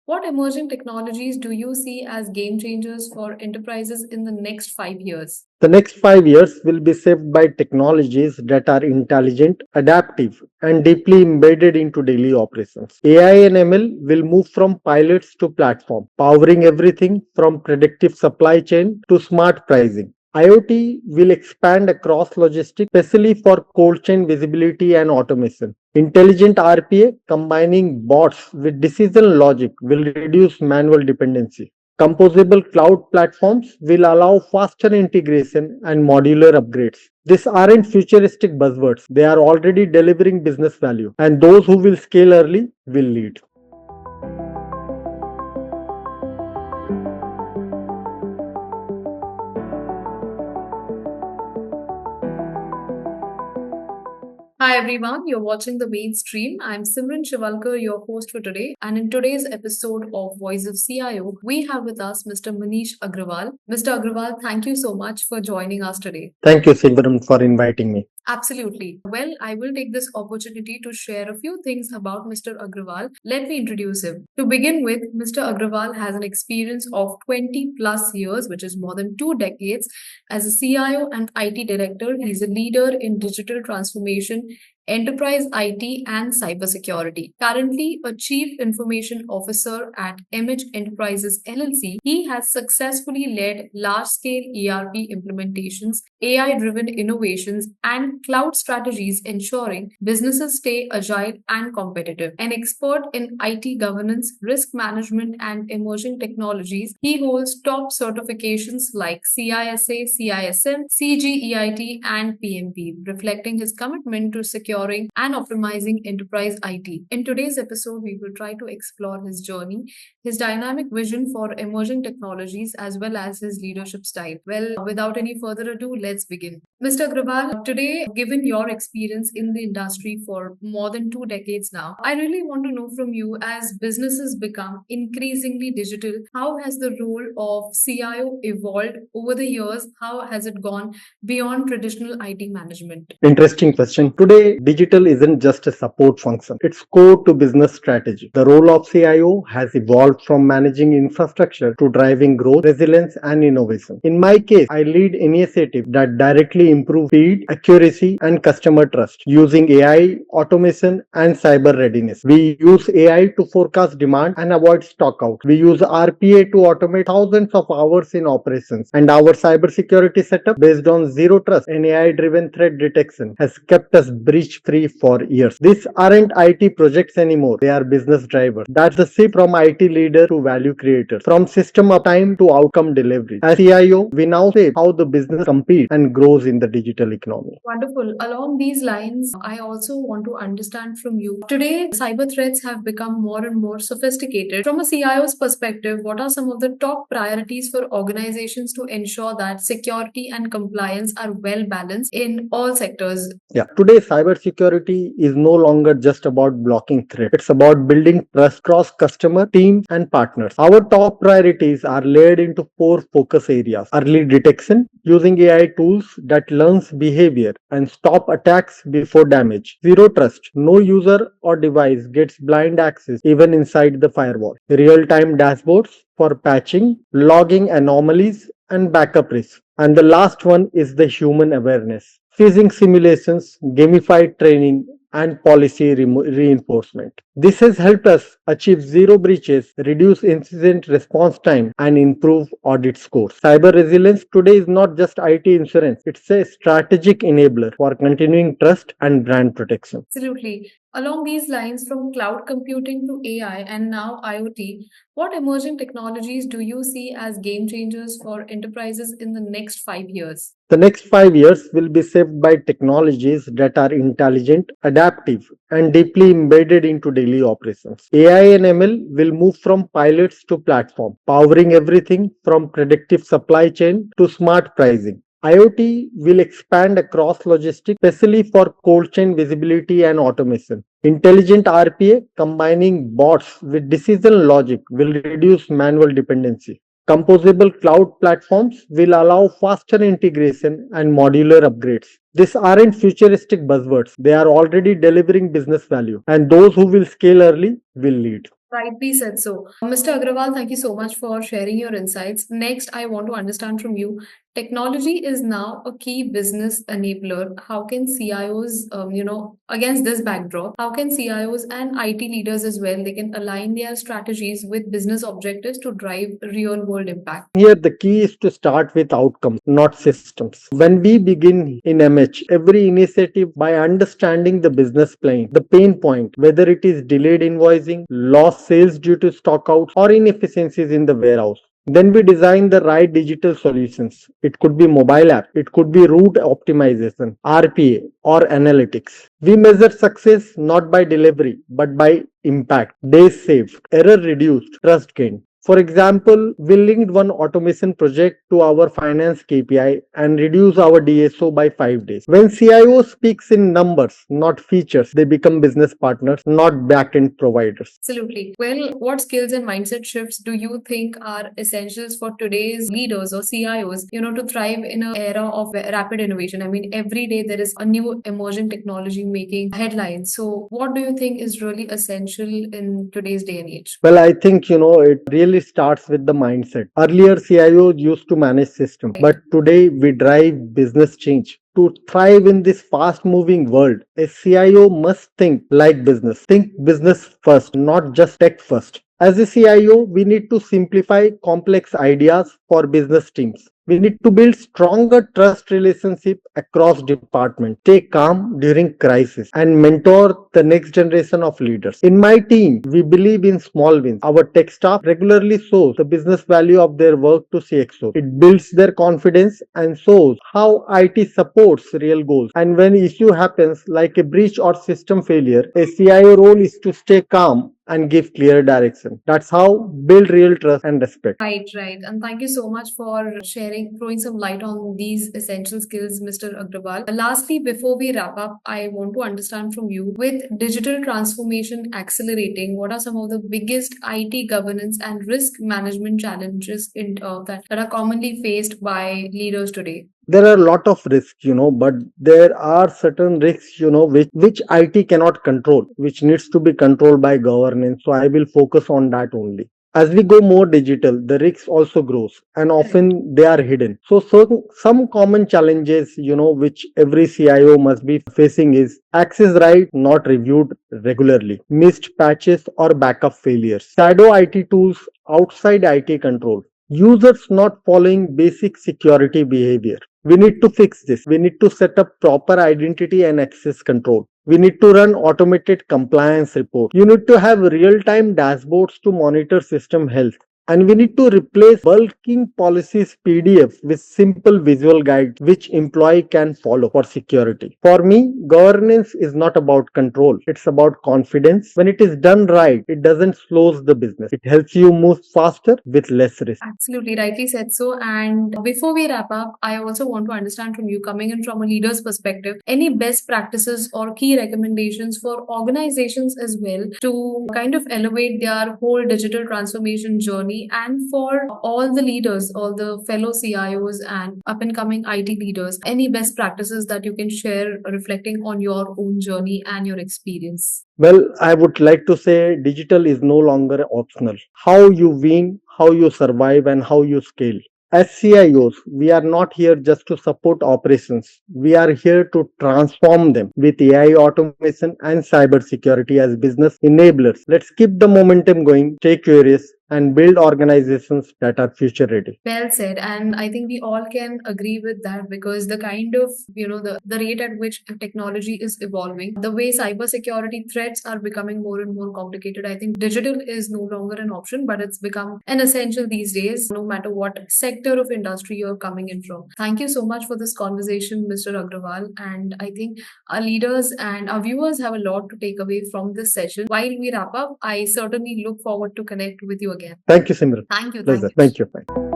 What emerging technologies do you see as game changers for enterprises in the next 5 years? The next 5 years will be shaped by technologies that are intelligent, adaptive, and deeply embedded into daily operations. AI and ML will move from pilots to platform, powering everything from predictive supply chain to smart pricing. IoT will expand across logistics, especially for cold chain visibility and automation. Intelligent RPA combining bots with decision logic will reduce manual dependency. Composable cloud platforms will allow faster integration and modular upgrades. These aren't futuristic buzzwords, they are already delivering business value, and those who will scale early will lead. Hi everyone, you're watching the mainstream. I'm Simran Shivalkar, your host for today. And in today's episode of Voice of CIO, we have with us Mr. Manish Agrawal. Mr. Agrawal, thank you so much for joining us today. Thank you, Silveram, for inviting me. Absolutely. Well, I will take this opportunity to share a few things about Mr. Agrawal. Let me introduce him. To begin with, Mr. Agrawal has an experience of 20 plus years, which is more than 2 decades, as a CIO and IT director. He's a leader in digital transformation, enterprise IT, and cybersecurity. Currently a chief information officer at MH Enterprises LLC, he has successfully led large-scale ERP implementations, AI-driven innovations, and cloud strategies, ensuring businesses stay agile and competitive. An expert in IT governance, risk management, and emerging technologies, he holds top certifications like CISA, CISM, CGEIT, and PMP, reflecting his commitment to securing and optimizing enterprise IT. In today's episode, we will try to explore his journey, his dynamic vision for emerging technologies, as well as his leadership style. Well, without any further ado, let's begin. Mr. Agrawal, today, given your experience in the industry for more than 2 decades now, I really want to know from you, as businesses become increasingly digital, how has the role of CIO evolved over the years? How has it gone beyond traditional IT management? Interesting question. Today, digital isn't just a support function, it's core to business strategy. The role of CIO has evolved from managing infrastructure to driving growth, resilience, and innovation. In my case, I lead initiatives that directly improve speed, accuracy, and customer trust using AI, automation, and cyber readiness. We use AI to forecast demand and avoid stockout. We use RPA to automate thousands of hours in operations, and our cybersecurity setup based on zero trust and AI-driven threat detection has kept us breach free for years. These aren't IT projects anymore, they are business drivers. That's the shift from IT leader to value creator, from system uptime to outcome delivery. As CIO, we now say how the business competes and grows in the digital economy. Wonderful. Along these lines, I also want to understand from you. Today, cyber threats have become more and more sophisticated. From a CIO's perspective, what are some of the top priorities for organizations to ensure that security and compliance are well balanced in all sectors? Yeah, today cybersecurity is no longer just about blocking threats. It's about building trust across customer, teams, and partners. Our top priorities are laid into 4 focus areas. Early detection using AI tools that learns behavior and stop attacks before damage. Zero trust. No user or device gets blind access even inside the firewall. Real-time dashboards for patching, logging anomalies, and backup risk. And the last one is the human awareness. Phishing simulations, gamified training, and policy reinforcement. This has helped us achieve zero breaches, reduce incident response time, and improve audit scores. Cyber resilience today is not just IT insurance, it's a strategic enabler for continuing trust and brand protection. Absolutely. Along these lines, from cloud computing to AI and now IoT, what emerging technologies do you see as game changers for enterprises in the next 5 years? The next 5 years will be shaped by technologies that are intelligent, adaptive, and deeply embedded into daily operations. AI and ML will move from pilots to platform, powering everything from predictive supply chain to smart pricing. IoT will expand across logistics, especially for cold chain visibility and automation. Intelligent RPA combining bots with decision logic will reduce manual dependency. Composable cloud platforms will allow faster integration and modular upgrades. These aren't futuristic buzzwords, they are already delivering business value, and those who will scale early will lead. Rightly said so. Mr. Agrawal, thank you so much for sharing your insights. Next, I want to understand from you, technology is now a key business enabler. How can CIOs, against this backdrop, how can CIOs and IT leaders as well, they can align their strategies with business objectives to drive real world impact? Here, the key is to start with outcomes, not systems. When we begin in MH, every initiative by understanding the business plan, the pain point, whether it is delayed invoicing, lost sales due to stockouts, or inefficiencies in the warehouse. Then we design the right digital solutions. It could be mobile app, it could be route optimization, RPA, or analytics. We measure success not by delivery, but by impact, days saved, error reduced, trust gained. For example, we linked one automation project to our finance KPI and reduce our DSO by 5 days. When CIO speaks in numbers, not features, they become business partners, not back-end providers. Absolutely. Well, what skills and mindset shifts do you think are essentials for today's leaders or CIOs, to thrive in an era of rapid innovation? I mean, every day there is a new emerging technology making headlines. So, what do you think is really essential in today's day and age? Well, I think, it really starts with the mindset. Earlier, CIOs used to manage systems, Right. but today we drive business change. To thrive in this fast moving world, a CIO must think like business. Think business first, not just tech first. As a CIO, we need to simplify complex ideas for business teams. We need to build stronger trust relationship across departments, stay calm during crisis, and mentor the next generation of leaders. In my team, we believe in small wins. Our tech staff regularly shows the business value of their work to CXO. It builds their confidence and shows how IT supports real goals. And when issue happens like a breach or system failure, a CIO role is to stay calm and give clear direction. That's how build real trust and respect. Right, right. And thank you so much for sharing, throwing some light on these essential skills, Mr. Agrawal. Lastly, before we wrap up, I want to understand from you, with digital transformation accelerating, what are some of the biggest IT governance and risk management challenges that are commonly faced by leaders today? There are a lot of risks, but there are certain risks, which IT cannot control, which needs to be controlled by governance. So I will focus on that only. As we go more digital, the risks also grows and often they are hidden. So some common challenges, which every CIO must be facing is access right not reviewed regularly, missed patches or backup failures, shadow IT tools outside IT control, users not following basic security behavior. We need to fix this. We need to set up proper identity and access control. We need to run automated compliance report. You need to have real-time dashboards to monitor system health. And we need to replace bulking policies PDF with simple visual guides which employee can follow for security. For me, governance is not about control. It's about confidence. When it is done right, it doesn't slows the business. It helps you move faster with less risk. Absolutely, rightly said so. And before we wrap up, I also want to understand from you, coming in from a leader's perspective, any best practices or key recommendations for organizations as well to kind of elevate their whole digital transformation journey, and for all the leaders, all the fellow CIOs and up and coming IT leaders, any best practices that you can share reflecting on your own journey and your experience? Well, I would like to say digital is no longer optional. How you win, how you survive, and how you scale. As CIOs, we are not here just to support operations. We are here to transform them with AI automation and cybersecurity as business enablers. Let's keep the momentum going, stay curious, and build organizations that are future ready. Well said. And I think we all can agree with that, because the kind of, the rate at which technology is evolving, the way cybersecurity threats are becoming more and more complicated, I think digital is no longer an option, but it's become an essential these days, no matter what sector of industry you're coming in from. Thank you so much for this conversation, Mr. Agrawal. And I think our leaders and our viewers have a lot to take away from this session. While we wrap up, I certainly look forward to connect with you again. Thank you, Simran. Thank you. Thank Pleasure. you. Thank you. Bye.